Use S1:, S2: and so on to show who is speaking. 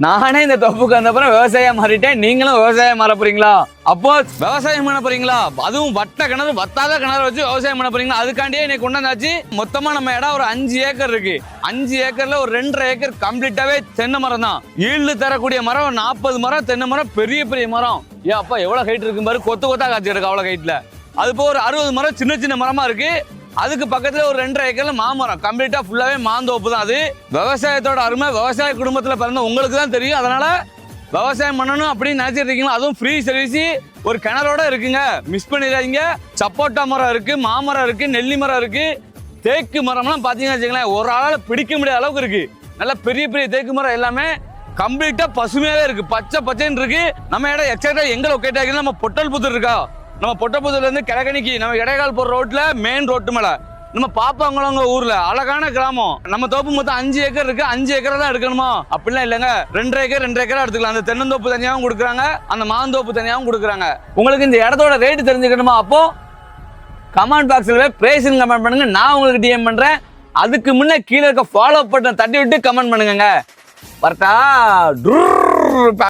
S1: நானே இந்த தொப்புக்கு வந்தப்புறம் விவசாயம் மாறிட்டேன், நீங்களும் விவசாயம் மாற போறீங்களா? அப்போ விவசாயம் பண்ண போறீங்களா? அதுவும் வட்ட கிணறு, வத்தாத கிணறு வச்சு விவசாயம் பண்ண போறீங்களா? அதுக்காண்டியே இன்னைக்கு கொண்டாந்தாச்சு. மொத்தமா நம்ம இடம் ஒரு 5 ஏக்கர் இருக்கு. 5 ஏக்கர்ல ஒரு 2.5 ஏக்கர் கம்ப்ளீட்டாவே தென்னை மரம் தான். ஈல்டு தரக்கூடிய மரம் 40 மரம் தென்னை மரம், பெரிய பெரிய மரம். ஏன் அப்பா எவ்வளவு ஹைட் இருக்கு பாரு, கொத்து கொத்தா காய்ச்சி எடுக்க அவ்வளவு ஹைட்ல. அது போக ஒரு 60 மரம் சின்ன சின்ன மரமா இருக்கு. அதுக்கு பக்கத்துல ஒரு 2.5 ஏக்கர்ல மாமரம், கம்ப்ளீட்டா ஃபுல்லாவே மாந்தோப்பு தான். அது விவசாயத்தோட அருமை விவசாய குடும்பத்துல பிறந்த உங்களுக்கு தான் தெரியும். அதனால விவசாயம் பண்ணணும் அப்படின்னு நினைச்சிட்டு இருக்கீங்களா? அதுவும் ஃப்ரீ சர்வீஸ் ஒரு கிணறோட இருக்குங்க, மிஸ் பண்ணிடாதீங்க. சப்போட்டா மரம் இருக்கு, மாமரம் இருக்கு, நெல்லி மரம் இருக்கு, தேக்கு மரம்லாம் பாத்தீங்கன்னா வச்சுங்களேன் ஒரு ஆளால பிடிக்க முடியாத அளவுக்கு இருக்கு. நல்ல பெரிய பெரிய தேக்கு மரம் எல்லாமே கம்ப்ளீட்டா பசுமையாவே இருக்கு, பச்சை பச்சைன்னு இருக்கு. நம்ம இடம் எக்ஸாக்டா எங்க லொக்கேட் ஆகிருக்கு, நம்ம பொட்டல்புத்தூர் இருக்கா, நம்ம பொட்டப்புத்தூர்ல இருந்து கிழக்கணிக்கு நம்ம இடைக்கால் போற ரோட்ல மெயின் ரோட்டு மேல நம்ம பாப்பாங்களவங்க ஊர்ல அழகான கிராமம். நம்ம தோப்பு மொத்தம் 5 ஏக்கர் இருக்கு. 5 ஏக்கர் தான் எடுக்கணுமா அப்படிலாம் இல்லைங்க, 2.5 ஏக்கர் 2 ஏக்கரா எடுத்துக்கலாம். அந்த தென்னந்தோப்பு தனியாகவும் கொடுக்குறாங்க, அந்த மாந்தோப்பு தனியாகவும் கொடுக்குறாங்க. உங்களுக்கு இந்த இடத்தோட ரேட்டு தெரிஞ்சுக்கணுமா? அப்போ கமெண்ட் பாக்ஸ்ல பிரைஸ் கமெண்ட் பண்ணுங்க, நான் உங்களுக்கு டிஎம் பண்றேன். அதுக்கு முன்னே கீழே இருக்க ஃபாலோ பட்டன் தட்டி விட்டு கமெண்ட் பண்ணுங்க. வரட்டா.